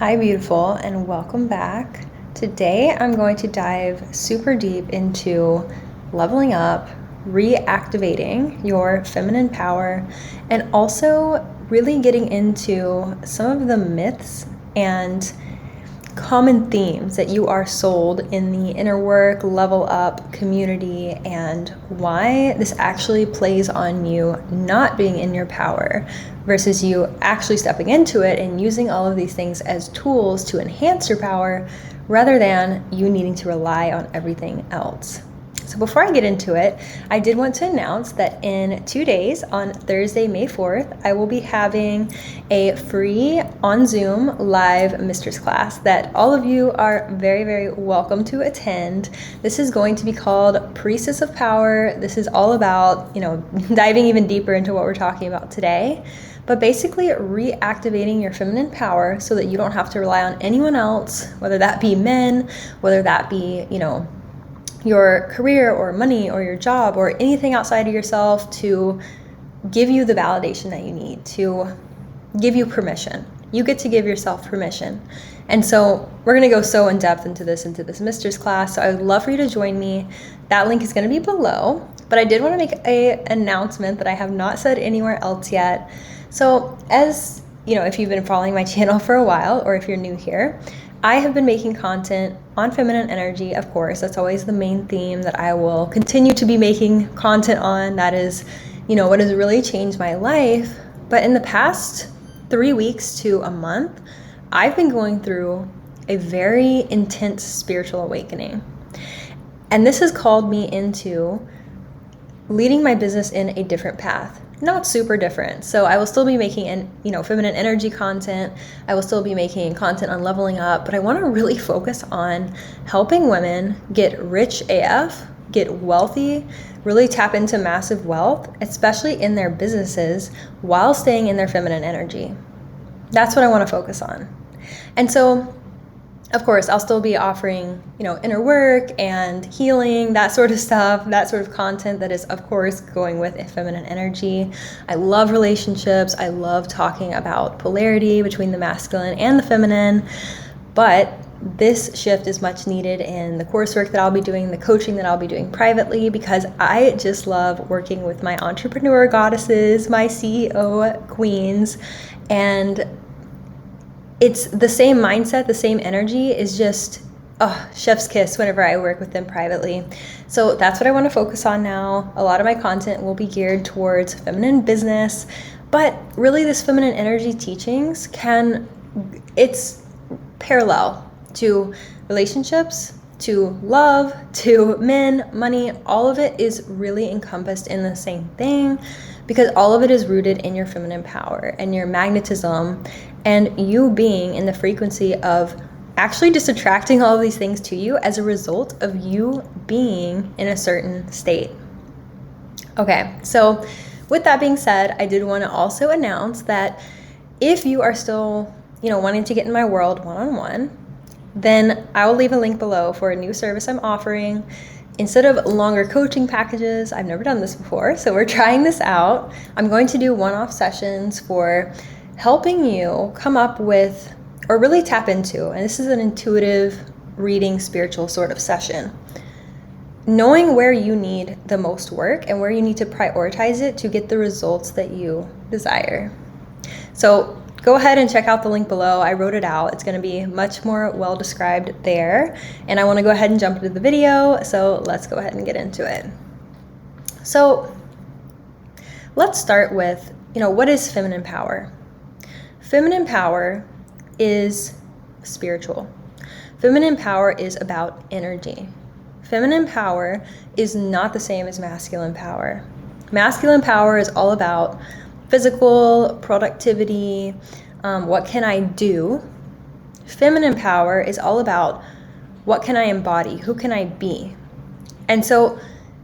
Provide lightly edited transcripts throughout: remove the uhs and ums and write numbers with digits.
Hi, beautiful, and welcome back. Today, I'm going to dive super deep into leveling up, reactivating your feminine power, and also really getting into some of the myths and common themes that you are sold in the inner work, level up community, and why this actually plays on you not being in your power versus you actually stepping into it and using all of these things as tools to enhance your power rather than you needing to rely on everything else. So before I get into it, I did want to announce that in 2 days, on Thursday, May 4th, I will be having a free on Zoom live mistress class that all of you are very, very welcome to attend. This is going to be called Priestess of Power. This is all about, diving even deeper into what we're talking about today, but basically reactivating your feminine power so that you don't have to rely on anyone else, whether that be men, whether that be, your career or money or your job or anything outside of yourself to give you the validation that you need, to give you permission. You get to give yourself permission. And so we're going to go so in depth into this mistress class. So I would love for you to join me. That link is going to be below, but I did want to make an announcement that I have not said anywhere else yet. So as if you've been following my channel for a while, or if you're new here, I have been making content on feminine energy, of course. That's always the main theme that I will continue to be making content on. That is, what has really changed my life. But in the past 3 weeks to a month, I've been going through a very intense spiritual awakening. And this has called me into leading my business in a different path. Not super different. So I will still be making feminine energy content. I will still be making content on leveling up, but I want to really focus on helping women get rich AF, get wealthy, really tap into massive wealth, especially in their businesses while staying in their feminine energy. That's what I want to focus on. And so of course, I'll still be offering, inner work and healing, that sort of stuff, that sort of content that is, of course, going with a feminine energy. I love relationships. I love talking about polarity between the masculine and the feminine. But this shift is much needed in the coursework that I'll be doing, the coaching that I'll be doing privately, because I just love working with my entrepreneur goddesses, my CEO queens, and it's the same mindset, the same energy is just, chef's kiss whenever I work with them privately. So that's what I want to focus on now. A lot of my content will be geared towards feminine business, but really this feminine energy teachings it's parallel to relationships, to love, to men, money. All of it is really encompassed in the same thing because all of it is rooted in your feminine power and your magnetism and you being in the frequency of actually just attracting all of these things to you as a result of you being in a certain state. Okay, so with that being said, I did want to also announce that if you are still, wanting to get in my world one-on-one, then I will leave a link below for a new service I'm offering. Instead of longer coaching packages, I've never done this before, so we're trying this out. I'm going to do one-off sessions for helping you come up with, or really tap into, and this is an intuitive reading spiritual sort of session, knowing where you need the most work and where you need to prioritize it to get the results that you desire. So go ahead and check out the link below. I wrote it out. It's going to be much more well described there. And I want to go ahead and jump into the video. So let's go ahead and get into it. So let's start with, what is feminine power? Feminine power is spiritual. Feminine power is about energy. Feminine power is not the same as masculine power. Masculine power is all about physical productivity, what can I do? Feminine power is all about what can I embody? Who can I be? And so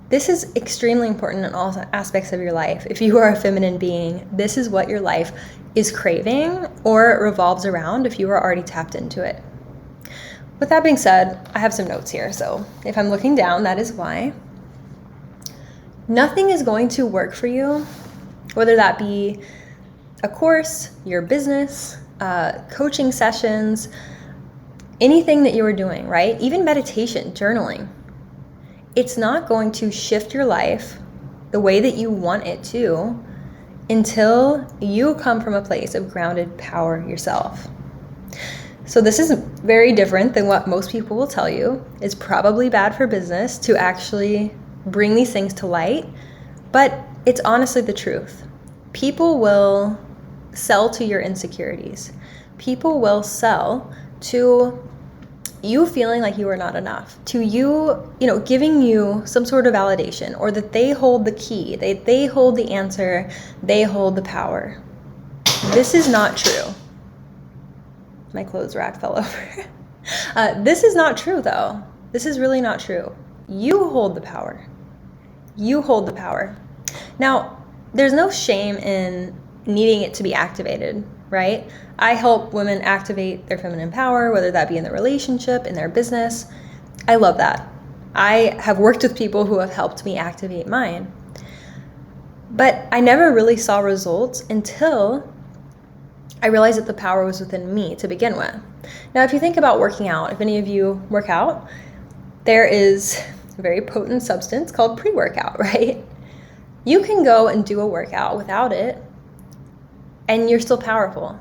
this is extremely important in all aspects of your life. If you are a feminine being, this is what your life is craving or revolves around if you are already tapped into it. With that being said, I have some notes here. So if I'm looking down, that is why. Nothing is going to work for you, whether that be a course, your business, coaching sessions, anything that you are doing, right? Even meditation, journaling. It's not going to shift your life the way that you want it to until you come from a place of grounded power yourself. So this is very different than what most people will tell you. It's probably bad for business to actually bring these things to light, but it's honestly the truth. People will sell to your insecurities. People will sell to you feeling like you are not enough, to you, giving you some sort of validation, or that they hold the key, they hold the answer, they hold the power. This is not true. My clothes rack fell over. This is not true, though. This is really not true. You hold the power. You hold the power. Now, there's no shame in needing it to be activated, right? I help women activate their feminine power, whether that be in their relationship, in their business. I love that. I have worked with people who have helped me activate mine. But I never really saw results until I realized that the power was within me to begin with. Now, if you think about working out, if any of you work out, there is a very potent substance called pre-workout, right? You can go and do a workout without it, and you're still powerful.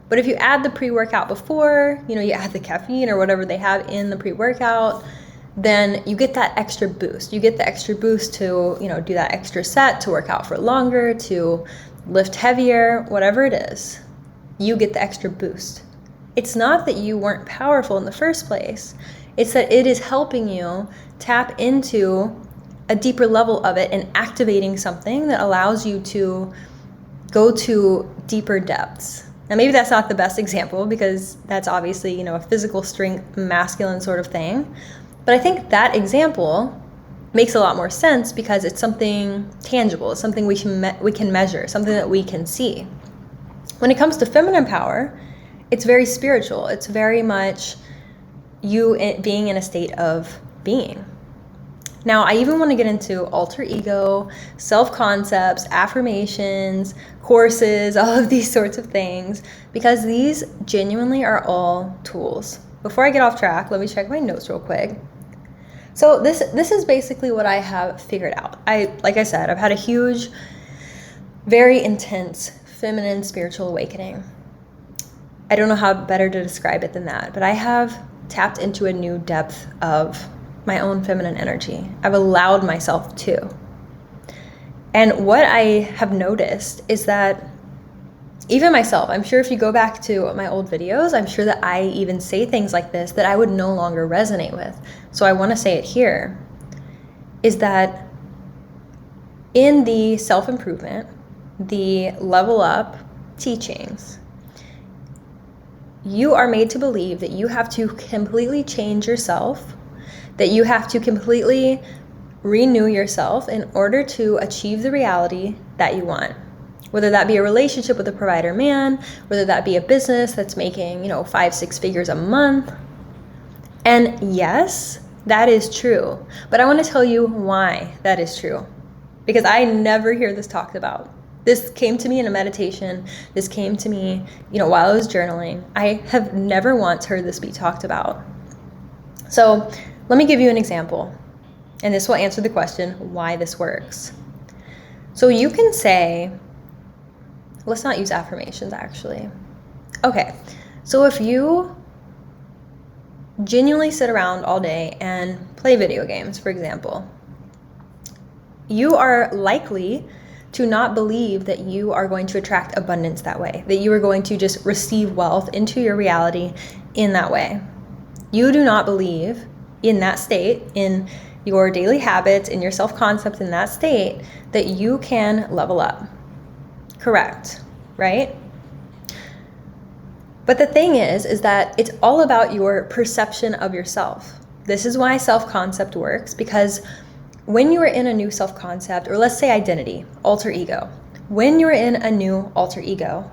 But if you add the pre-workout before, you add the caffeine or whatever they have in the pre-workout, then you get that extra boost. You get the extra boost to, do that extra set, to work out for longer, to lift heavier, whatever it is. You get the extra boost. It's not that you weren't powerful in the first place. It's that it is helping you tap into a deeper level of it and activating something that allows you to go to deeper depths. Now, maybe that's not the best example because that's obviously, a physical strength, masculine sort of thing. But I think that example makes a lot more sense because it's something tangible. It's something we can measure, something that we can see. When it comes to feminine power, it's very spiritual. It's very much you being in a state of being. Now, I even want to get into alter ego, self-concepts, affirmations, courses, all of these sorts of things, because these genuinely are all tools. Before I get off track, let me check my notes real quick. So this is basically what I have figured out. Like I said, I've had a huge, very intense feminine spiritual awakening. I don't know how better to describe it than that, but I have tapped into a new depth of my own feminine energy. I've allowed myself to. And what I have noticed is that even myself, I'm sure if you go back to my old videos, I'm sure that I even say things like this that I would no longer resonate with. So I want to say it here, is that in the self-improvement, the level up teachings, you are made to believe that you have to completely change yourself, that you have to completely renew yourself in order to achieve the reality that you want. Whether that be a relationship with a provider man, whether that be a business that's making, 5-6 figures a month. And yes, that is true. But I want to tell you why that is true. Because I never hear this talked about. This came to me in a meditation. This came to me, while I was journaling. I have never once heard this be talked about. So let me give you an example. And this will answer the question why this works. So you can say, let's not use affirmations actually. Okay, so if you genuinely sit around all day and play video games, for example, you are likely to not believe that you are going to attract abundance that way, that you are going to just receive wealth into your reality in that way. You do not believe in that state, in your daily habits, in your self-concept in that state, that you can level up. Correct, right? But the thing is that it's all about your perception of yourself. This is why self-concept works, because when you are in a new self-concept, or let's say identity, alter ego, when you're in a new alter ego,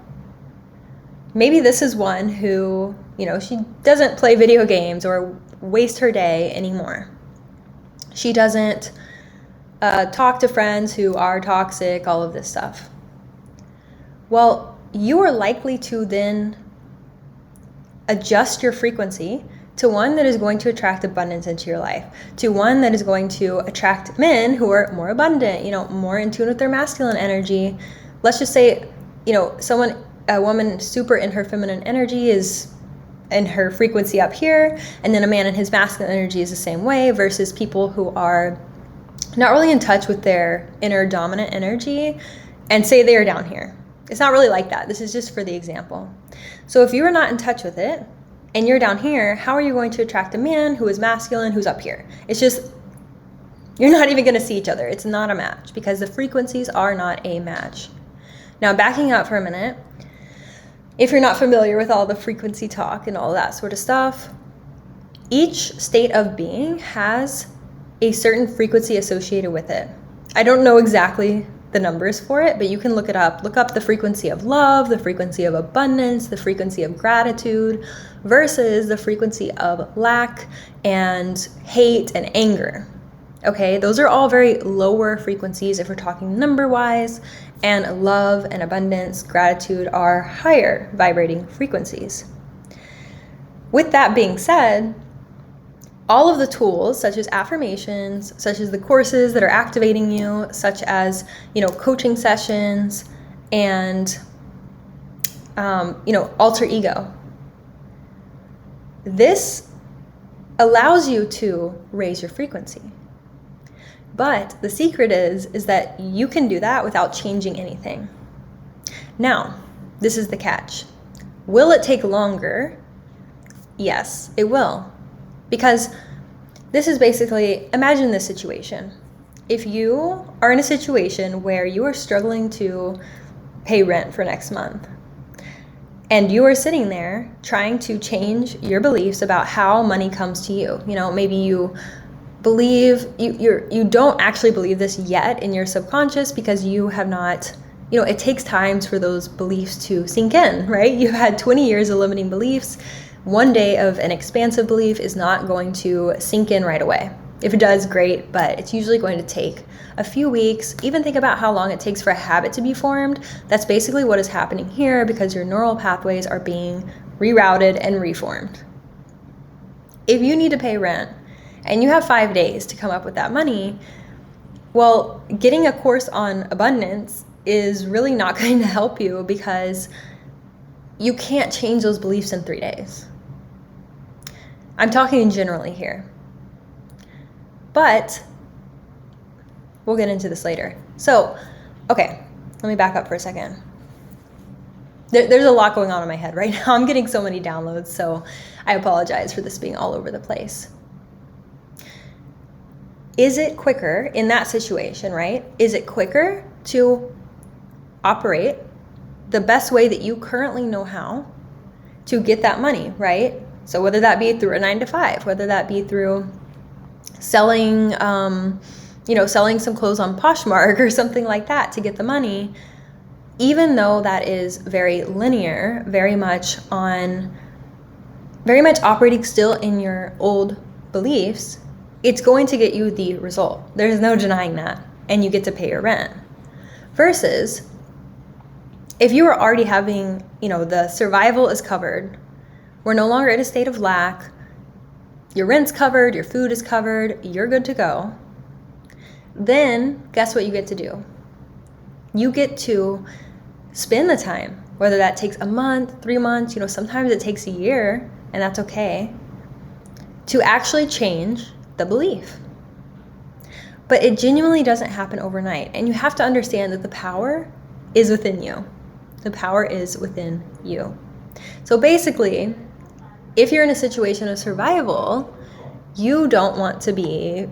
maybe this is one who, she doesn't play video games or waste her day anymore. She doesn't talk to friends who are toxic, all of this stuff. Well, you are likely to then adjust your frequency to one that is going to attract abundance into your life, to one that is going to attract men who are more abundant, more in tune with their masculine energy. Let's just say, a woman super in her feminine energy is in her frequency up here, and then a man in his masculine energy is the same way, versus people who are not really in touch with their inner dominant energy and say they are down here. It's not really like that. This is just for the example. So if you are not in touch with it and you're down here, how are you going to attract a man who is masculine who's up here? It's just, you're not even going to see each other. It's not a match because the frequencies are not a match. Now, backing up for a minute, if you're not familiar with all the frequency talk and all that sort of stuff, each state of being has a certain frequency associated with it. I don't know exactly the numbers for it, but you can look it up. Look up the frequency of love, the frequency of abundance, the frequency of gratitude versus the frequency of lack and hate and anger. Okay, those are all very lower frequencies if we're talking number-wise, and love and abundance, gratitude are higher vibrating frequencies. With that being said, all of the tools, such as affirmations, such as the courses that are activating you, such as, coaching sessions and, alter ego, this allows you to raise your frequency. But the secret is that you can do that without changing anything. Now, this is the catch. Will it take longer? Yes, it will. Because this is basically, imagine this situation. If you are in a situation where you are struggling to pay rent for next month, and you are sitting there trying to change your beliefs about how money comes to you, maybe you believe you don't actually believe this yet in your subconscious because you have not, it takes time for those beliefs to sink in, right? You've had 20 years of limiting beliefs. One day of an expansive belief is not going to sink in right away. If it does, great, but it's usually going to take a few weeks. Even think about how long it takes for a habit to be formed. That's basically what is happening here because your neural pathways are being rerouted and reformed. If you need to pay rent and you have 5 days to come up with that money, well, getting a course on abundance is really not going to help you because you can't change those beliefs in 3 days. I'm talking generally here. But we'll get into this later. So, okay, let me back up for a second. There's a lot going on in my head right now. I'm getting so many downloads, so I apologize for this being all over the place. Is it quicker in that situation, right? Is it quicker to operate the best way that you currently know how to get that money, right? So whether that be through a 9-to-5, whether that be through selling, selling some clothes on Poshmark or something like that to get the money, even though that is very linear, very much operating still in your old beliefs, it's going to get you the result. There's no denying that. And you get to pay your rent. Versus if you are already having, the survival is covered, we're no longer in a state of lack, your rent's covered, your food is covered, you're good to go, then guess what you get to do? You get to spend the time, whether that takes a month, 3 months, sometimes it takes a year, and that's okay, to actually change the belief. But it genuinely doesn't happen overnight. And you have to understand that the power is within you. The power is within you. So basically, if you're in a situation of survival, you don't want to be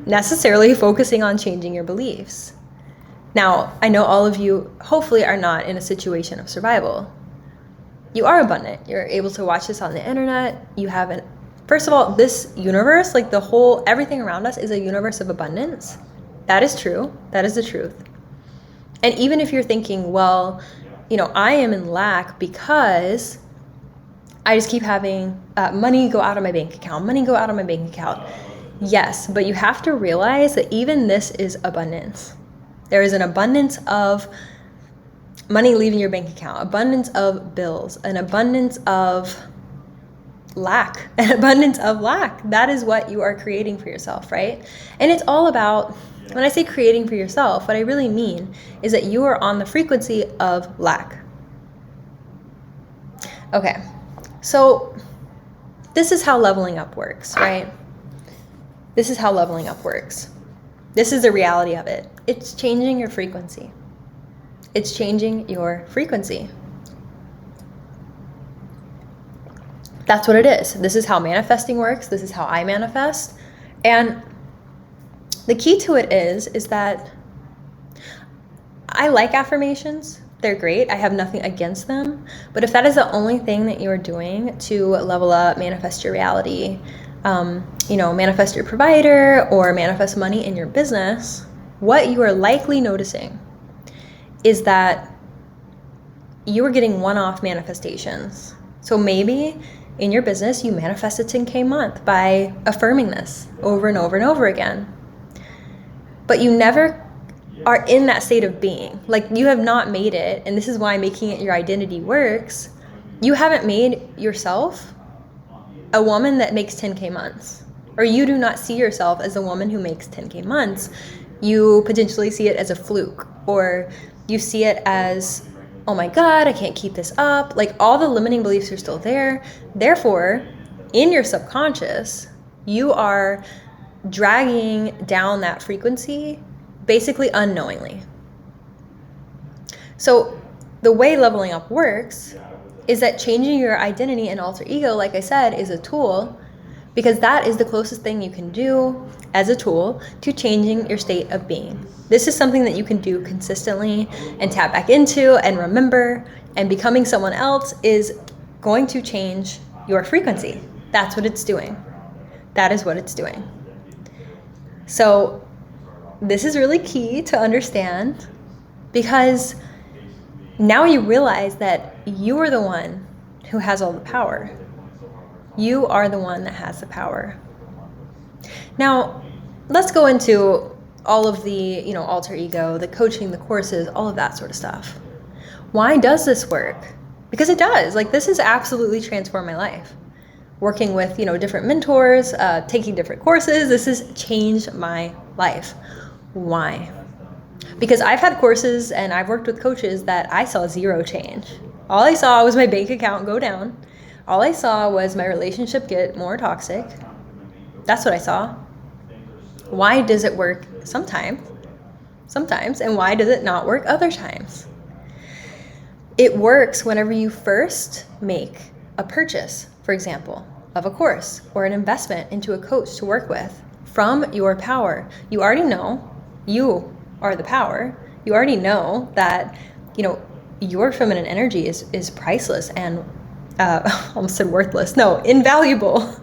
necessarily focusing on changing your beliefs. Now, I know all of you hopefully are not in a situation of survival. You are abundant. You're able to watch this on the internet. You have first of all, this universe, like everything around us is a universe of abundance. That is true. That is the truth. And even if you're thinking, well, I am in lack because I just keep having money go out of my bank account. Yes, but you have to realize that even this is abundance. There is an abundance of money leaving your bank account, abundance of bills, an abundance of lack, an abundance of lack. That is what you are creating for yourself, right? And it's all about, when I say creating for yourself, what I really mean is that you are on the frequency of lack. Okay, so this is how leveling up works, right? This is how leveling up works. This is the reality of it. It's changing your frequency. It's changing your frequency. That's what it is. This is how manifesting works. This is how I manifest. And the key to it is that I like affirmations. They're great. I have nothing against them. But if that is the only thing that you're doing to level up, manifest your reality, manifest your provider or manifest money in your business, what you are likely noticing is that you are getting one-off manifestations. So maybe in your business, you manifest a 10K month by affirming this over and over and over again. But you never are in that state of being. Like, you have not made it, and this is why making it your identity works. You haven't made yourself a woman that makes 10K months, or you do not see yourself as a woman who makes 10K months. You potentially see it as a fluke, or you see it as, oh my God, I can't keep this up. Like, all the limiting beliefs are still there. Therefore, in your subconscious, you are dragging down that frequency basically unknowingly. So the way leveling up works is that changing your identity and alter ego, like I said, is a tool, because that is the closest thing you can do as a tool to changing your state of being. This is something that you can do consistently and tap back into and remember, and becoming someone else is going to change your frequency. That's what it's doing. That is what it's doing. So this is really key to understand, because now you realize that you are the one who has all the power. You are the one that has the power. Now, let's go into all of the, alter ego, the coaching, the courses, all of that sort of stuff. Why does this work? Because it does. Like, this has absolutely transformed my life. Working with, different mentors, taking different courses, this has changed my life. Why? Because I've had courses and I've worked with coaches that I saw zero change. All I saw was my bank account go down. All I saw was my relationship get more toxic. That's what I saw. Why does it work sometimes, and why does it not work other times? It works whenever you first make a purchase, for example, of a course or an investment into a coach to work with from your power. You already know you are the power. You already know that, your feminine energy is priceless and almost said worthless. No, invaluable.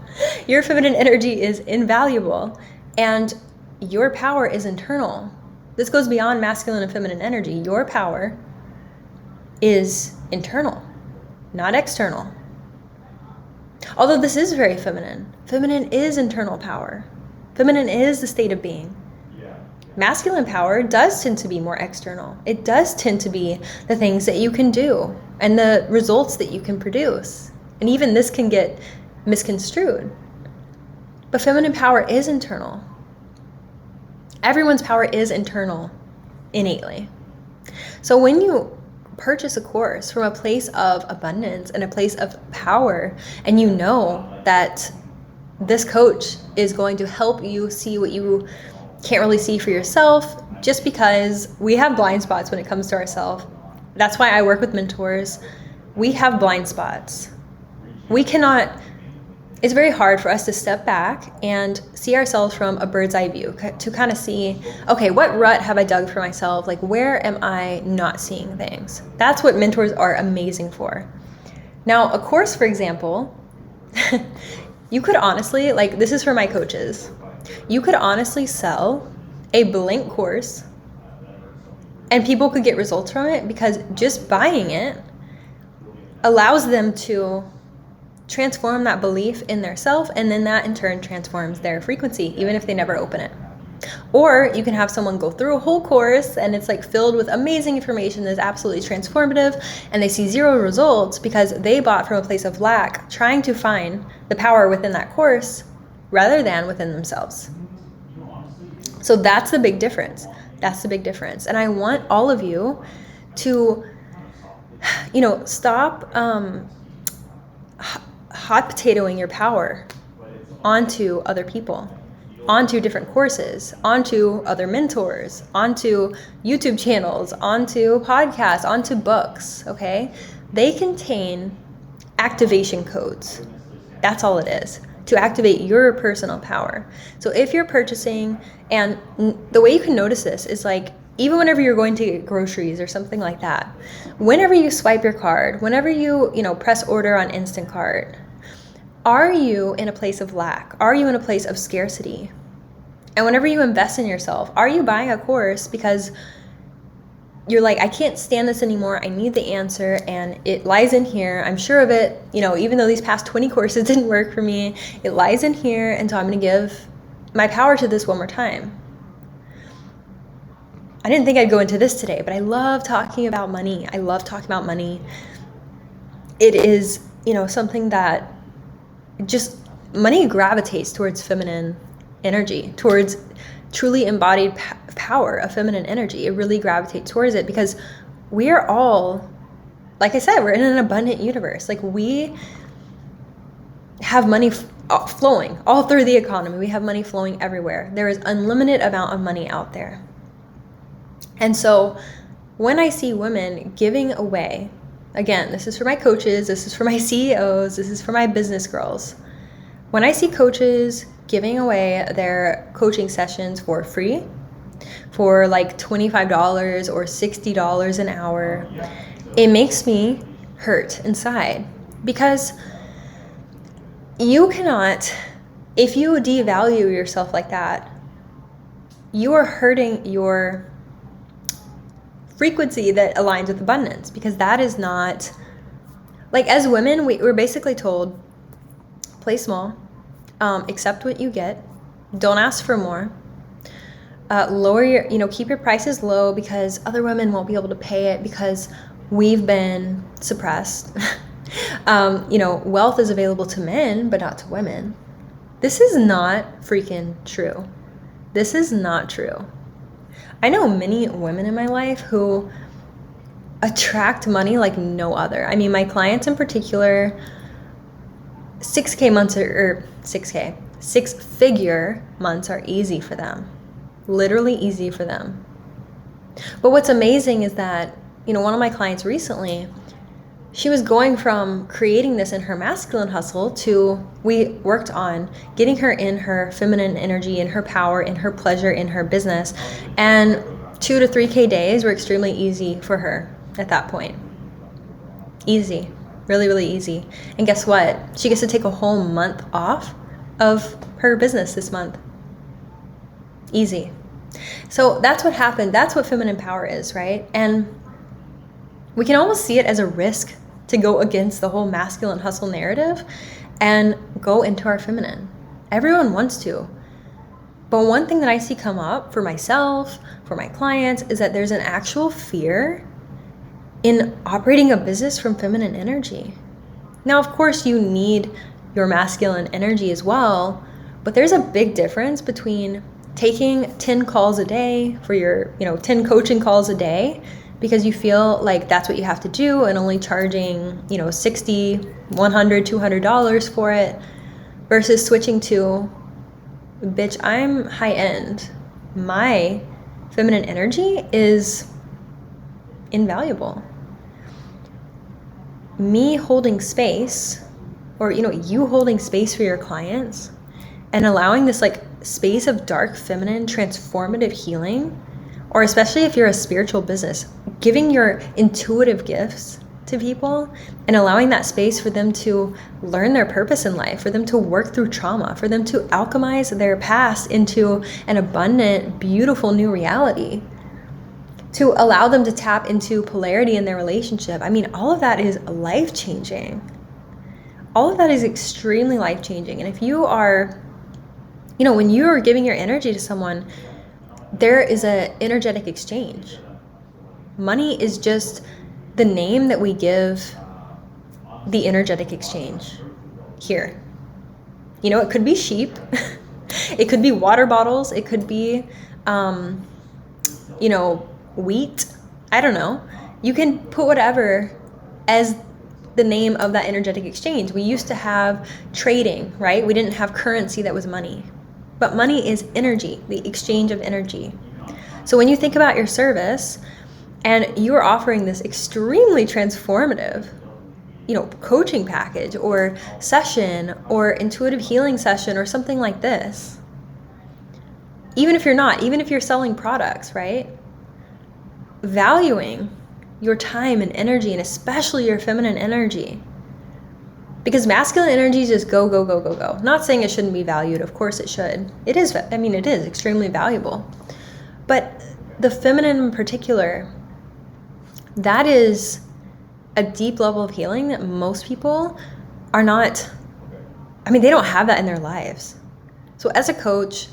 Your feminine energy is invaluable, and your power is internal. This goes beyond masculine and feminine energy. Your power is internal, not external. Although this is very feminine. Feminine is internal power. Feminine is the state of being. Masculine power does tend to be more external. It does tend to be the things that you can do and the results that you can produce. And even this can get misconstrued. But feminine power is internal. Everyone's power is internal innately. So when you purchase a course from a place of abundance and a place of power, and you know that this coach is going to help you see what you can't really see for yourself, just because we have blind spots when it comes to ourselves. That's why I work with mentors. We have blind spots. It's very hard for us to step back and see ourselves from a bird's eye view, to kind of see, okay, what rut have I dug for myself? Like, where am I not seeing things? That's what mentors are amazing for. Now, a course, for example, you could honestly, this is for my coaches, you could honestly sell a blank course and people could get results from it, because just buying it allows them to transform that belief in their self, and then that in turn transforms their frequency, even if they never open it. Or you can have someone go through a whole course and it's like filled with amazing information that's absolutely transformative, and they see zero results because they bought from a place of lack, trying to find the power within that course rather than within themselves. So that's the big difference. That's the big difference. And I want all of you to, stop hot potatoing your power onto other people, onto different courses, onto other mentors, onto YouTube channels, onto podcasts, onto books, okay? They contain activation codes. That's all it is, to activate your personal power. So if you're purchasing, and the way you can notice this is like, even whenever you're going to get groceries or something like that, whenever you swipe your card, whenever you press order on Instacart, are you in a place of lack? Are you in a place of scarcity? And whenever you invest in yourself, are you buying a course because you're like, I can't stand this anymore, I need the answer, and it lies in here, I'm sure of it, even though these past 20 courses didn't work for me, it lies in here, and so I'm going to give my power to this one more time. I didn't think I'd go into this today, but I love talking about money. I love talking about money. It is, something that just, money gravitates towards feminine energy, towards truly embodied power of feminine energy. It really gravitates towards it because we are all, like I said, we're in an abundant universe. Like, we have money flowing all through the economy. We have money flowing everywhere. There is unlimited amount of money out there. And so when I see women giving away, again, this is for my coaches, this is for my CEOs, this is for my business girls. When I see coaches giving away their coaching sessions for free, for like $25 or $60 an hour, it makes me hurt inside, because you cannot, if you devalue yourself like that, you are hurting your frequency that aligns with abundance, because that is not, like, as women, we're basically told, play small, accept what you get, don't ask for more, lower your, keep your prices low because other women won't be able to pay it because we've been suppressed. Wealth is available to men, but not to women. This is not freaking true. This is not true. I know many women in my life who attract money like no other. I mean, my clients in particular, 6K months or 6K, 6-figure months are easy for them. Literally easy for them. But what's amazing is that, one of my clients recently, she was going from creating this in her masculine hustle to, we worked on getting her in her feminine energy, in her power, in her pleasure, in her business. And 2 to 3K days were extremely easy for her at that point. Easy. Really, really easy. And guess what? She gets to take a whole month off of her business this month. Easy. So that's what happened. That's what feminine power is, right? And we can almost see it as a risk to go against the whole masculine hustle narrative and go into our feminine. Everyone wants to. But one thing that I see come up for myself, for my clients, is that there's an actual fear in operating a business from feminine energy. Now, of course, you need your masculine energy as well, but there's a big difference between taking 10 calls a day for your, 10 coaching calls a day because you feel like that's what you have to do, and only charging, $60, $100, $200 for it, versus switching to, bitch, I'm high end. My feminine energy is invaluable. Me holding space, or you holding space for your clients and allowing this like space of dark feminine transformative healing, or especially if you're a spiritual business, giving your intuitive gifts to people and allowing that space for them to learn their purpose in life, for them to work through trauma, for them to alchemize their past into an abundant, beautiful new reality, to allow them to tap into polarity in their relationship. I mean, all of that is life-changing. All of that is extremely life-changing. And if you are, when you are giving your energy to someone, there is an energetic exchange. Money is just the name that we give the energetic exchange here. You know, it could be sheep, it could be water bottles, it could be, wheat. I don't know. You can put whatever as the name of that energetic exchange. We used to have trading, right? We didn't have currency that was money. But money is energy, the exchange of energy. So when you think about your service and you are offering this extremely transformative, coaching package or session or intuitive healing session or something like this, even if you're selling products, right? Valuing your time and energy, and especially your feminine energy. Because masculine energy is just go, go, go, go, go. Not saying it shouldn't be valued. Of course it should. It is extremely valuable. But the feminine in particular, that is a deep level of healing that most people are not, they don't have that in their lives. So as a coach,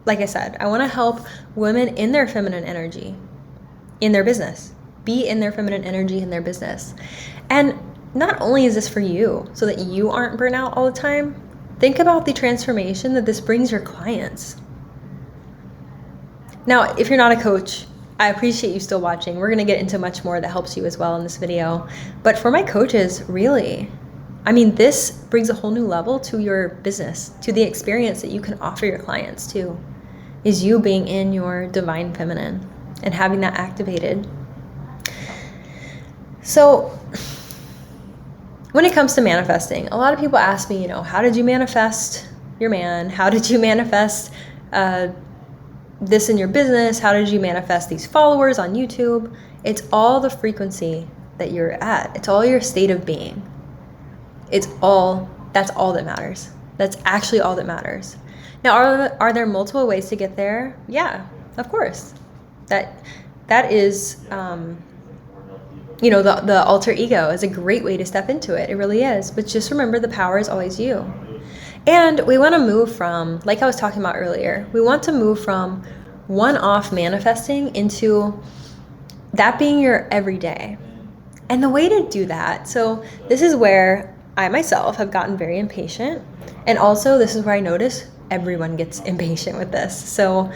like I said, I want to help women in their feminine energy, in their business, be in their feminine energy in their business. And not only is this for you so that you aren't burnt out all the time, think about the transformation that this brings your clients. Now, if you're not a coach, I appreciate you still watching. We're going to get into much more that helps you as well in this video. But for my coaches, really, this brings a whole new level to your business, to the experience that you can offer your clients too, is you being in your divine feminine and having that activated. So when it comes to manifesting, a lot of people ask me, how did you manifest your man? How did you manifest this in your business? How did you manifest these followers on YouTube? It's all the frequency that you're at. It's all your state of being. That's all that matters. That's actually all that matters. Now, are there multiple ways to get there? Yeah, of course. That is, the alter ego is a great way to step into it. It really is. But just remember, the power is always you. And we want to move from, like I was talking about earlier, we want to move from one-off manifesting into that being your everyday. And the way to do that, so this is where I myself have gotten very impatient. And also this is where I notice everyone gets impatient with this. So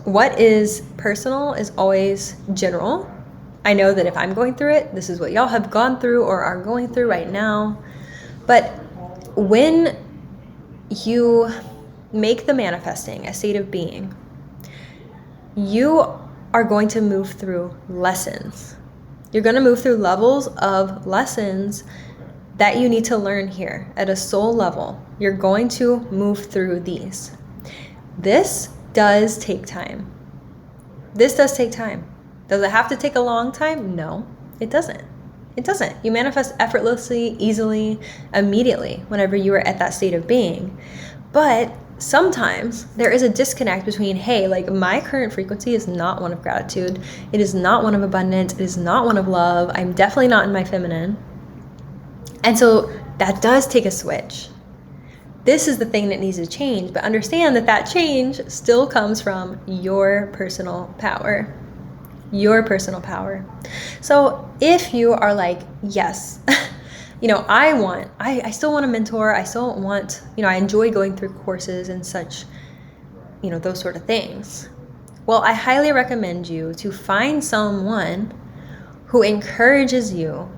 what is personal is always general. I know that if I'm going through it, this is what y'all have gone through or are going through right now. But when you make the manifesting a state of being, you are going to move through lessons. You're going to move through levels of lessons that you need to learn here at a soul level. You're going to move through these. This does take time. Does it have to take a long time? No, it doesn't. You manifest effortlessly, easily, immediately whenever you are at that state of being. But sometimes there is a disconnect between, hey, my current frequency is not one of gratitude. It is not one of abundance. It is not one of love. I'm definitely not in my feminine. And so that does take a switch. This is the thing that needs to change, but understand that change still comes from your personal power. So if you are like, yes, I still want to mentor. I still want, I enjoy going through courses and such, those sort of things. Well, I highly recommend you to find someone who encourages you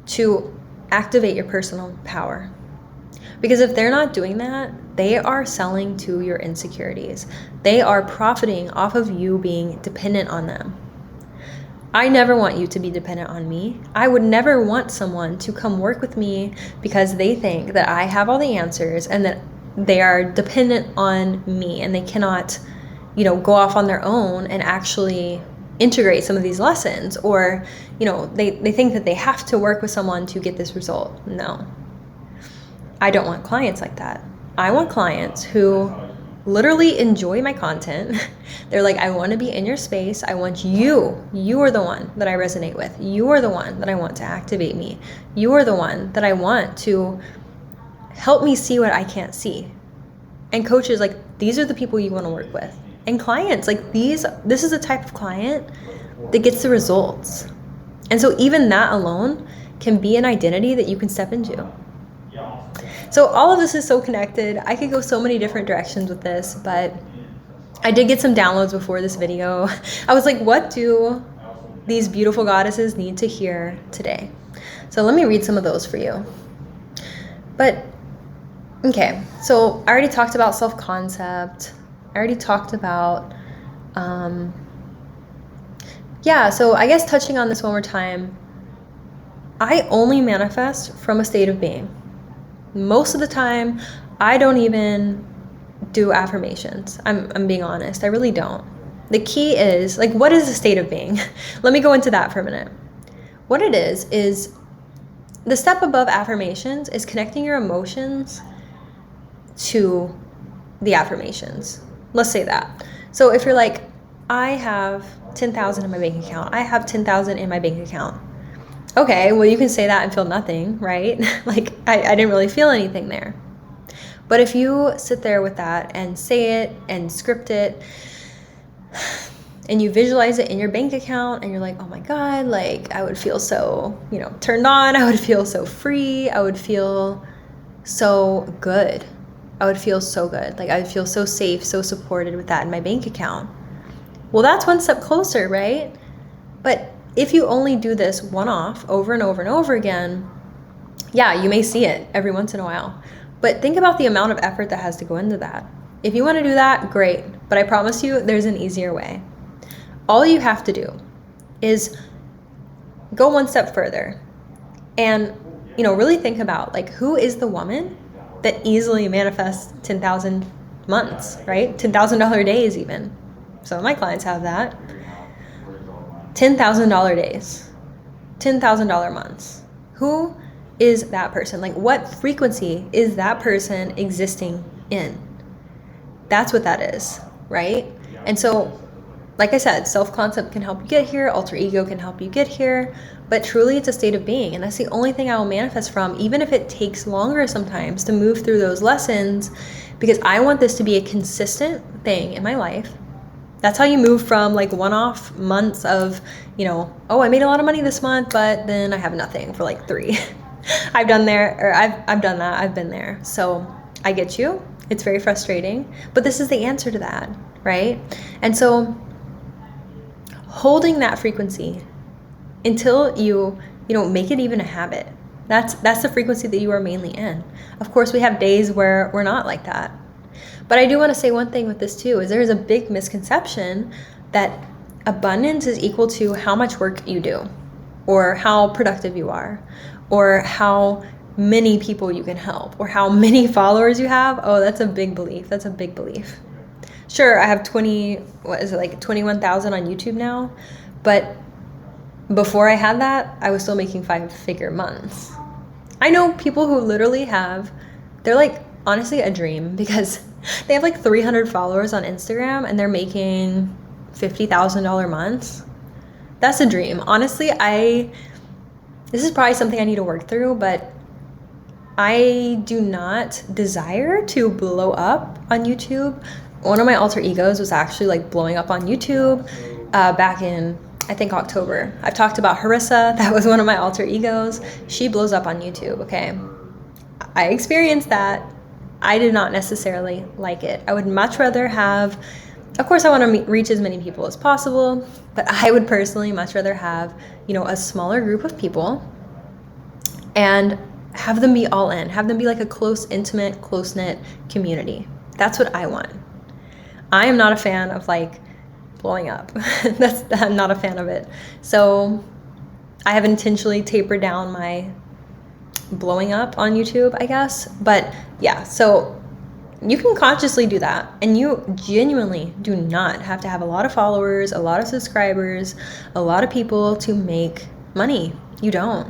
to activate your personal power. Because if they're not doing that, they are selling to your insecurities. They are profiting off of you being dependent on them. I never want you to be dependent on me. I would never want someone to come work with me because they think that I have all the answers and that they are dependent on me and they cannot, go off on their own and actually integrate some of these lessons, or, they think that they have to work with someone to get this result. No. I don't want clients like that. I want clients who literally enjoy my content. They're like, I want to be in your space. I want you. You are the one that I resonate with. You are the one that I want to activate me. You are the one that I want to help me see what I can't see. And coaches, these are the people you want to work with. And clients, like this is a type of client that gets the results. And so even that alone can be an identity that you can step into. So all of this is so connected. I could go so many different directions with this, but I did get some downloads before this video. I was like, what do these beautiful goddesses need to hear today? So let me read some of those for you. But, okay, so I already talked about self-concept. I already talked about, so I guess touching on this one more time, I only manifest from a state of being. Most of the time, I don't even do affirmations. I'm being honest. I really don't. The key is, like, what is a state of being? Let me go into that for a minute. What it is the step above affirmations is connecting your emotions to the affirmations. Let's say that. So if you're like, I have 10,000 in my bank account. I have 10,000 in my bank account. Okay, well, you can say that and feel nothing, right? Like, I didn't really feel anything there. But if you sit there with that and say it and script it and you visualize it in your bank account and you're like, oh my God, like I would feel so, turned on. I would feel so free. I would feel so good. I would feel so good. Like I would feel so safe, so supported with that in my bank account. Well, that's one step closer, right? But if you only do this one-off over and over and over again, yeah, you may see it every once in a while. But think about the amount of effort that has to go into that. If you want to do that, great. But I promise you, there's an easier way. All you have to do is go one step further and, really think about, like, who is the woman that easily manifests 10,000 months, right? $10,000 days even. Some of my clients have that. $10,000 days, $10,000 months. Who is that person? Like, what frequency is that person existing in? That's what that is, right? And so, like I said, self-concept can help you get here, alter ego can help you get here, but truly it's a state of being, and that's the only thing I will manifest from, even if it takes longer sometimes to move through those lessons, because I want this to be a consistent thing in my life. That's how you move from like one-off months of, oh, I made a lot of money this month, but then I have nothing for like 3. I've done that. I've been there. So I get you. It's very frustrating, but this is the answer to that, right? And so holding that frequency until you make it even a habit. That's the frequency that you are mainly in. Of course, we have days where we're not like that. But I do want to say one thing with this too, is there's a big misconception that abundance is equal to how much work you do, or how productive you are, or how many people you can help, or how many followers you have. Oh, that's a big belief. That's a big belief. Sure, I have 21,000 on YouTube now, but before I had that, I was still making 5-figure months. I know people who literally they're like, honestly, a dream, because they have like 300 followers on Instagram and they're making $50,000 months. That's a dream. Honestly, this is probably something I need to work through, but I do not desire to blow up on YouTube. One of my alter egos was actually like blowing up on YouTube back in, I think, October. I've talked about Harissa. That was one of my alter egos. She blows up on YouTube, okay? I experienced that. I did not necessarily like it. I would much rather have, of course I want to reach as many people as possible, but I would personally much rather have, a smaller group of people and have them be all in, have them be like a close, intimate, close-knit community. That's what I want. I am not a fan of like blowing up. I'm not a fan of it. So I have intentionally tapered down my blowing up on YouTube, I guess. But yeah, so you can consciously do that, and you genuinely do not have to have a lot of followers, a lot of subscribers, a lot of people to make money. You don't.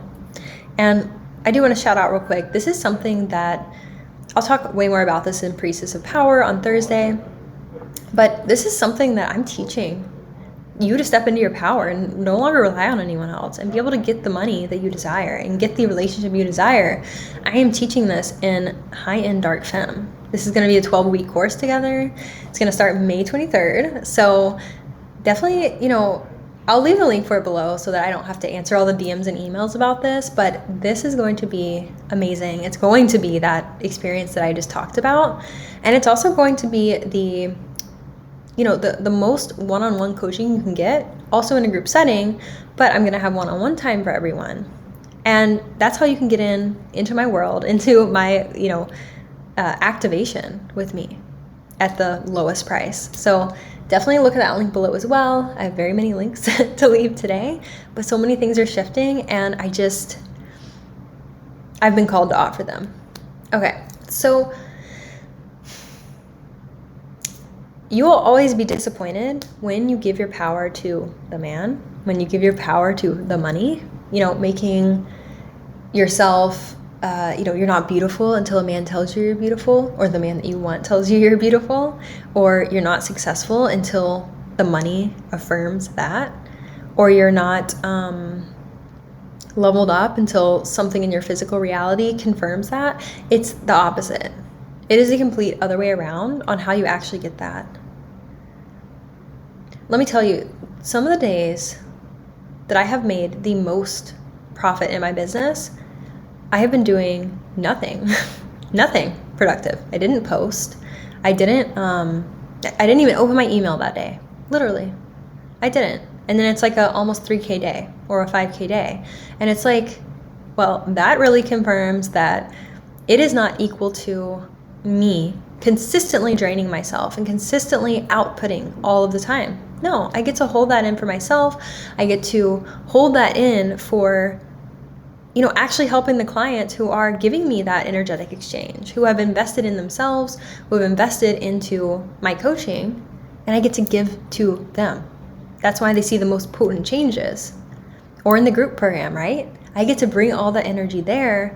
And I do want to shout out real quick. This is something that I'll talk way more about this in Priestess of Power on Thursday, but this is something that I'm teaching you to step into your power and no longer rely on anyone else and be able to get the money that you desire and get the relationship you desire. I am teaching this in high-end dark femme. This is going to be a 12-week course together. It's going to start May 23rd. So definitely, I'll leave the link for it below so that I don't have to answer all the DMs and emails about this, but this is going to be amazing. It's going to be that experience that I just talked about. And it's also going to be the most one-on-one coaching you can get, also in a group setting, but I'm going to have one-on-one time for everyone. And that's how you can get into my world, into my, activation with me at the lowest price. So definitely look at that link below as well. I have very many links to leave today, but so many things are shifting, and I've been called to offer them. Okay, so you will always be disappointed when you give your power to the man, when you give your power to the money, making yourself, you're not beautiful until a man tells you you're beautiful, or the man that you want tells you you're beautiful, or you're not successful until the money affirms that, or you're not leveled up until something in your physical reality confirms that. It's the opposite. It is the complete other way around on how you actually get that. Let me tell you, some of the days that I have made the most profit in my business, I have been doing nothing, nothing productive. I didn't post. I didn't even open my email that day. Literally, I didn't. And then it's like a almost 3K day or a 5K day. And it's like, well, that really confirms that it is not equal to me consistently draining myself and consistently outputting all of the time. No, I get to hold that in for myself. I get to hold that in for actually helping the clients who are giving me that energetic exchange, who have invested in themselves, who have invested into my coaching, and I get to give to them. That's why they see the most potent changes. Or in the group program, right? I get to bring all the energy there,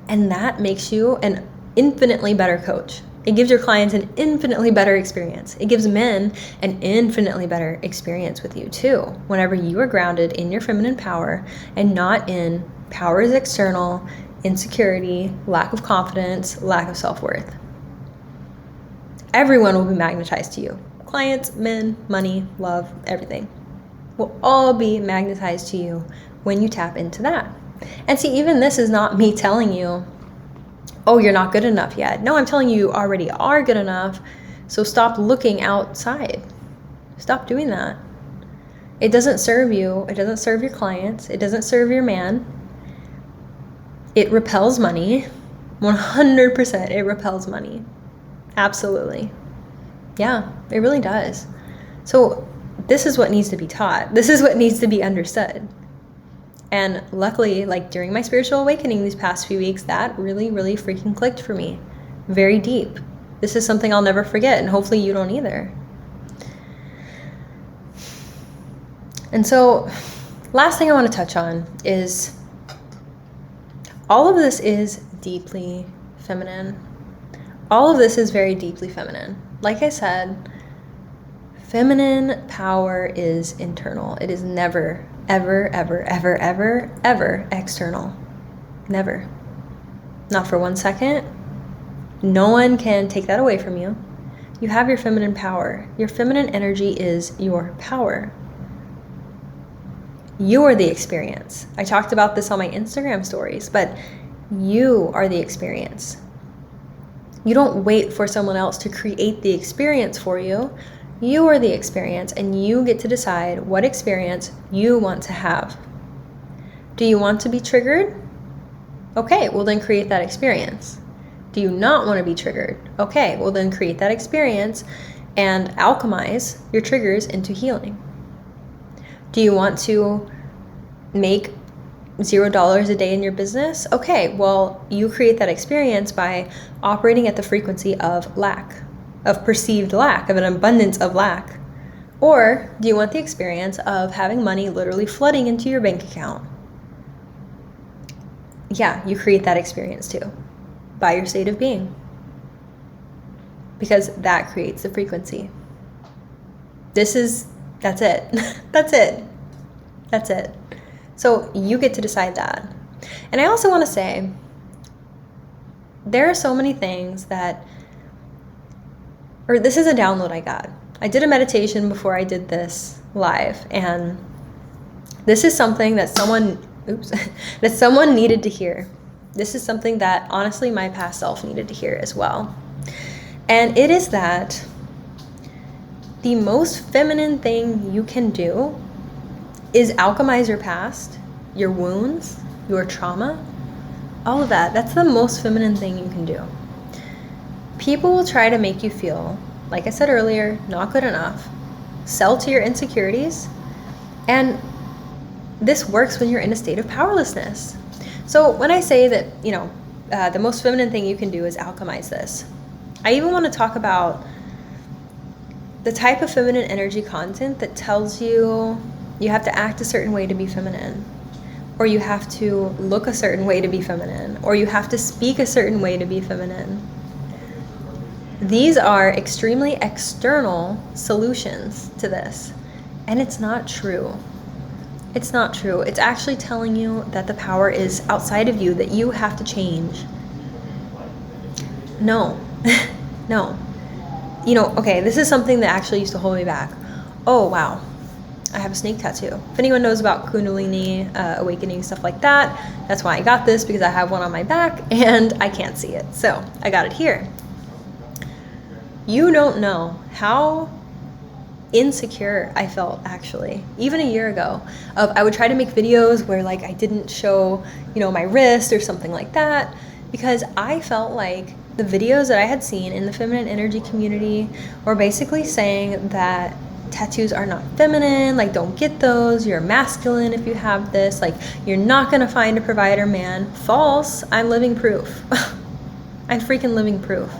and that makes you an infinitely better coach. It gives your clients an infinitely better experience. It gives men an infinitely better experience with you too, whenever you are grounded in your feminine power and not in power is external, insecurity, lack of confidence, lack of self-worth. Everyone will be magnetized to you. Clients, men, money, love, everything will all be magnetized to you when you tap into that. And see, even this is not me telling you, oh, you're not good enough yet. No, I'm telling you, you already are good enough. So stop looking outside. Stop doing that. It doesn't serve you. It doesn't serve your clients. It doesn't serve your man. It repels money. 100% it repels money. Absolutely. Yeah, it really does. So this is what needs to be taught. This is what needs to be understood. And luckily, like during my spiritual awakening these past few weeks, that really, really freaking clicked for me. Very deep. This is something I'll never forget, and hopefully you don't either. And so, last thing I want to touch on is all of this is deeply feminine. All of this is very deeply feminine. Like I said, feminine power is internal. It is never, ever, ever, ever, ever, ever external. Never. Not for 1 second. No one can take that away from you. You have your feminine power. Your feminine energy is your power. You are the experience. I talked about this on my Instagram stories, but you are the experience. You don't wait for someone else to create the experience for you. You are the experience, and you get to decide what experience you want to have. Do you want to be triggered? Okay, well then create that experience. Do you not want to be triggered? Okay, well then create that experience and alchemize your triggers into healing. Do you want to make $0 a day in your business? Okay, well, you create that experience by operating at the frequency of lack, of perceived lack, of an abundance of lack. Or do you want the experience of having money literally flooding into your bank account? Yeah, you create that experience too, by your state of being. Because that creates the frequency. That's it. That's it. That's it. So you get to decide that. And I also want to say, there are so many things that or this is a download I got. I did a meditation before I did this live, and this is something that that someone needed to hear. This is something that honestly my past self needed to hear as well. And it is that the most feminine thing you can do is alchemize your past, your wounds, your trauma, all of that. That's the most feminine thing you can do. People will try to make you feel, like I said earlier, not good enough, sell to your insecurities, and this works when you're in a state of powerlessness. So when I say that, the most feminine thing you can do is alchemize this, I even want to talk about the type of feminine energy content that tells you you have to act a certain way to be feminine, or you have to look a certain way to be feminine, or you have to speak a certain way to be feminine. These are extremely external solutions to this, and it's not true. It's not true. It's actually telling you that the power is outside of you, that you have to change. No, no. Okay, this is something that actually used to hold me back. Oh, wow. I have a snake tattoo. If anyone knows about Kundalini, awakening, stuff like that, that's why I got this, because I have one on my back and I can't see it. So I got it here. You don't know how insecure I felt, actually, even a year ago. I would try to make videos where I didn't show, my wrist or something like that, because I felt like the videos that I had seen in the feminine energy community were basically saying that tattoos are not feminine, don't get those, you're masculine if you have this, you're not gonna find a provider man. False. I'm living proof. I'm freaking living proof.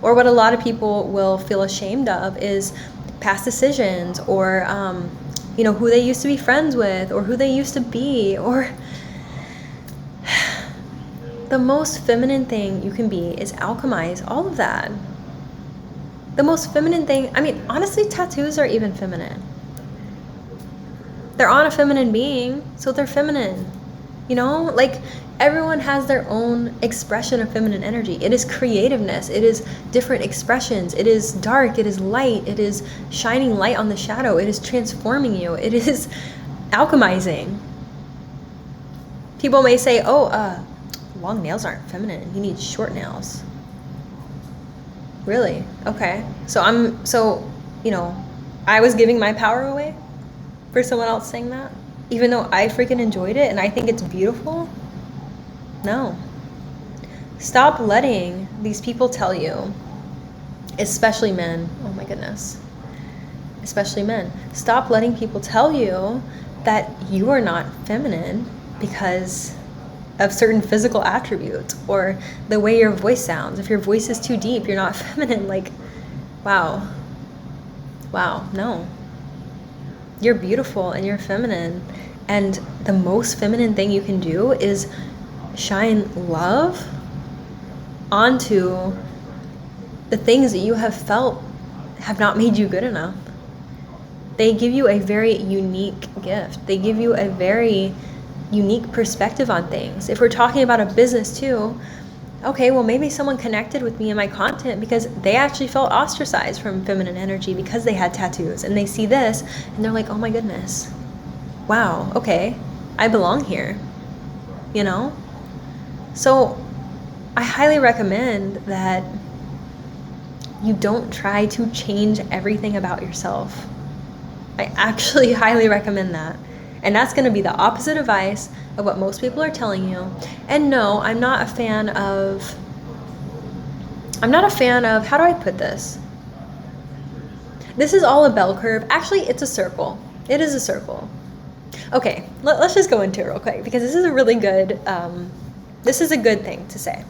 Or what a lot of people will feel ashamed of is past decisions, or who they used to be friends with, or who they used to be, or the most feminine thing you can be is alchemize all of that. The most feminine thing, honestly, tattoos are even feminine. They're on a feminine being, so they're feminine. Everyone has their own expression of feminine energy. It is creativeness. It is different expressions. It is dark. It is light. It is shining light on the shadow. It is transforming you. It is alchemizing. People may say, long nails aren't feminine. You need short nails. Really? Okay. I was giving my power away for someone else saying that, even though I freaking enjoyed it and I think it's beautiful. No. Stop letting these people tell you, especially men, oh my goodness, especially men, stop letting people tell you that you are not feminine because of certain physical attributes or the way your voice sounds. If your voice is too deep, you're not feminine. Wow, no. You're beautiful and you're feminine, and the most feminine thing you can do is shine love onto the things that you have felt have not made you good enough. They give you a very unique gift. They give you a very unique perspective on things. If we're talking about a business too, okay, well, maybe someone connected with me in my content because they actually felt ostracized from feminine energy because they had tattoos, and they see this and they're like, oh my goodness, wow, okay, I belong here, So I highly recommend that you don't try to change everything about yourself. I actually highly recommend that. And that's going to be the opposite advice of what most people are telling you. And no, I'm not a fan of, how do I put this? This is all a bell curve. Actually, it's a circle. It is a circle. Okay, let's just go into it real quick, because this is a really good, this is a good thing to say,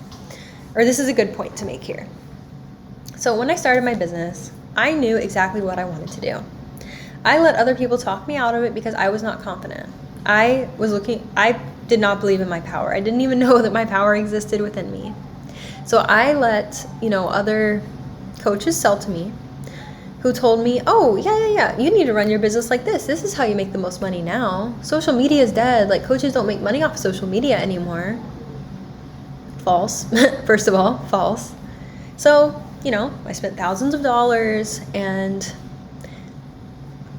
or this is a good point to make here. So when I started my business, I knew exactly what I wanted to do. I let other people talk me out of it because I was not confident. I did not believe in my power. I didn't even know that my power existed within me. So I let, other coaches sell to me who told me, oh, yeah, you need to run your business like this. This is how you make the most money now. Social media is dead. Coaches don't make money off of social media anymore. False. First of all, false. So I spent thousands of dollars and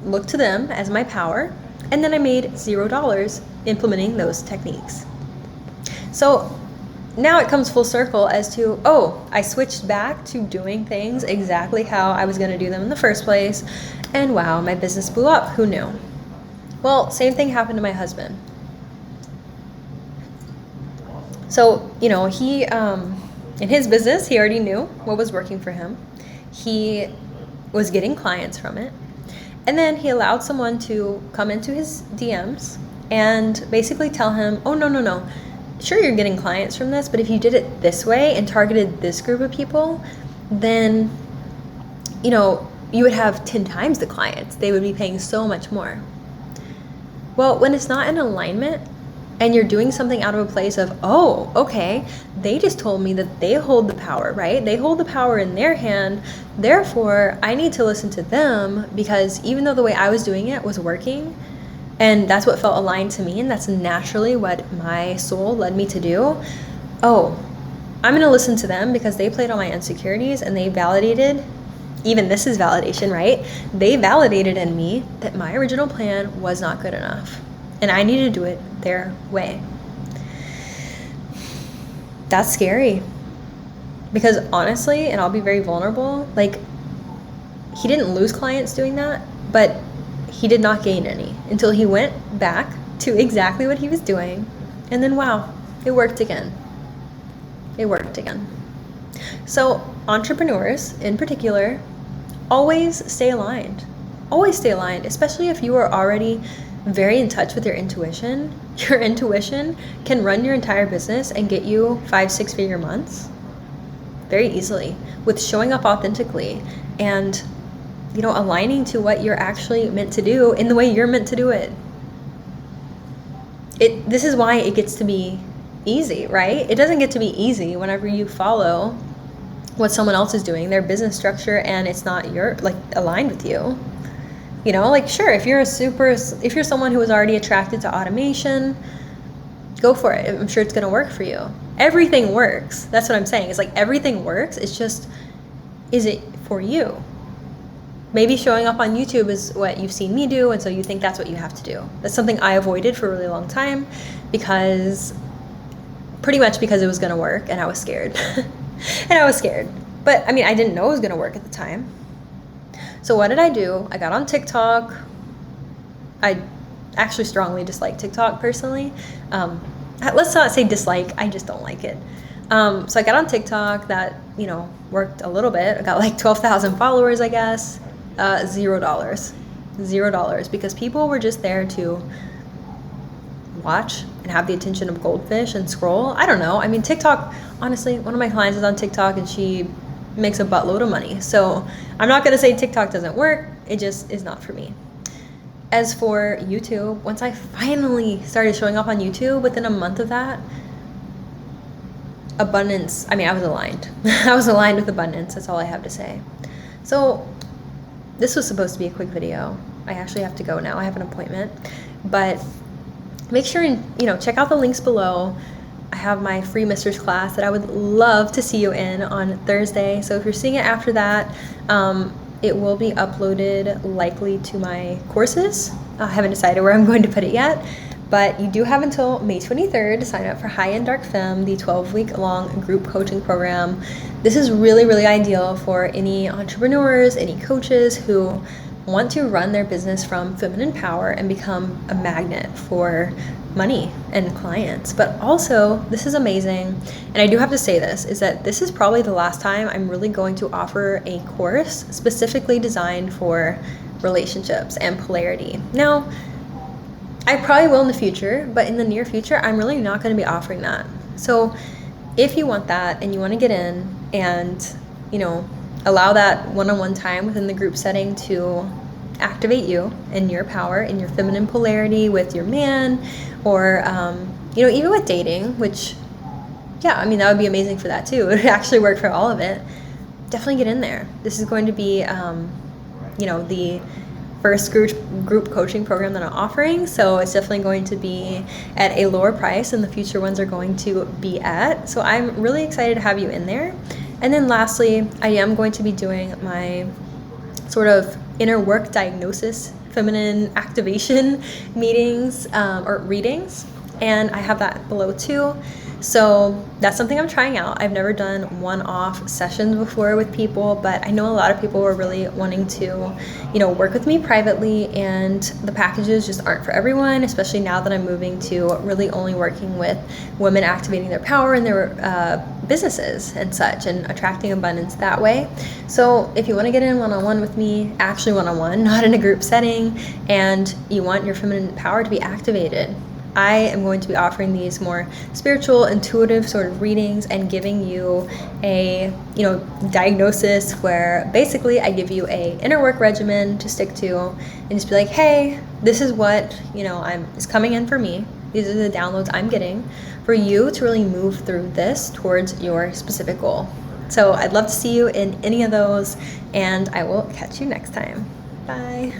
looked to them as my power, and then I made $0 implementing those techniques. So now it comes full circle as to, I switched back to doing things exactly how I was going to do them in the first place, and wow, my business blew up. Who knew? Well, same thing happened to my husband. So, he, in his business, he already knew what was working for him. He was getting clients from it. And then he allowed someone to come into his DMs and basically tell him, oh, no. Sure, you're getting clients from this, but if you did it this way and targeted this group of people, then, you would have 10 times the clients. They would be paying so much more. Well, when it's not in alignment and you're doing something out of a place of, oh, okay, they just told me that they hold the power, right? They hold the power in their hand. Therefore, I need to listen to them, because even though the way I was doing it was working, and that's what felt aligned to me, and that's naturally what my soul led me to do, I'm going to listen to them because they played on my insecurities and they validated, even this is validation, right? They validated in me that my original plan was not good enough and I needed to do it their way. That's scary, because honestly, and I'll be very vulnerable, like, he didn't lose clients doing that, but he did not gain any until he went back to exactly what he was doing. And then, wow, it worked again. It worked again. So entrepreneurs in particular, always stay aligned. Always stay aligned, especially if you are already very in touch with your intuition. Your intuition can run your entire business and get you 5-6 figure months very easily with showing up authentically and aligning to what you're actually meant to do in the way you're meant to do it. This is why it gets to be easy, right? It doesn't get to be easy whenever you follow what someone else is doing, their business structure, and it's not aligned with you. Sure, if you're someone who is already attracted to automation, go for it. I'm sure it's going to work for you. Everything works. That's what I'm saying. It's like everything works. It's just, is it for you? Maybe showing up on YouTube is what you've seen me do, and so you think that's what you have to do. That's something I avoided for a really long time pretty much because it was going to work and I was scared. But I didn't know it was going to work at the time. So what did I do? I got on TikTok. I actually strongly dislike TikTok personally. Let's not say dislike, I just don't like it. So I got on TikTok. That, worked a little bit. I got like 12,000 followers, I guess. $0, because people were just there to watch and have the attention of goldfish and scroll. I don't know. TikTok, honestly, one of my clients is on TikTok and she makes a buttload of money. So I'm not going to say TikTok doesn't work. It just is not for me. As for YouTube, once I finally started showing up on YouTube, within a month of that, abundance, I was aligned. I was aligned with abundance. That's all I have to say. So this was supposed to be a quick video. I actually have to go now. I have an appointment. But make sure and, check out the links below. I have my free Mistressclass that I would love to see you in on Thursday. So if you're seeing it after that, it will be uploaded likely to my courses. I haven't decided where I'm going to put it yet, but you do have until May 23rd to sign up for High End Dark Femme, the 12-week long group coaching program. This is really, really ideal for any entrepreneurs, any coaches who want to run their business from feminine power and become a magnet for money and clients. But also, this is amazing, and I do have to say this, is that this is probably the last time I'm really going to offer a course specifically designed for relationships and polarity. Now, I probably will in the future, but in the near future, I'm really not going to be offering that. So if you want that and you want to get in and, allow that one-on-one time within the group setting to activate you in your power, in your feminine polarity with your man, or, even with dating, which, that would be amazing for that too. It would actually work for all of it. Definitely get in there. This is going to be, the first group coaching program that I'm offering, so it's definitely going to be at a lower price than the future ones are going to be at. So I'm really excited to have you in there. And then lastly, I am going to be doing my sort of inner work diagnosis, feminine activation meetings or readings. And I have that below too. So that's something I'm trying out. I've never done one-off sessions before with people, but I know a lot of people were really wanting to, work with me privately, and the packages just aren't for everyone, especially now that I'm moving to really only working with women activating their power in their businesses and such, and attracting abundance that way. So if you want to get in one-on-one with me, actually one-on-one, not in a group setting, and you want your feminine power to be activated, I am going to be offering these more spiritual, intuitive sort of readings and giving you a, diagnosis where basically I give you a inner work regimen to stick to and just be like, hey, this is what, is coming in for me. These are the downloads I'm getting for you to really move through this towards your specific goal. So I'd love to see you in any of those, and I will catch you next time. Bye.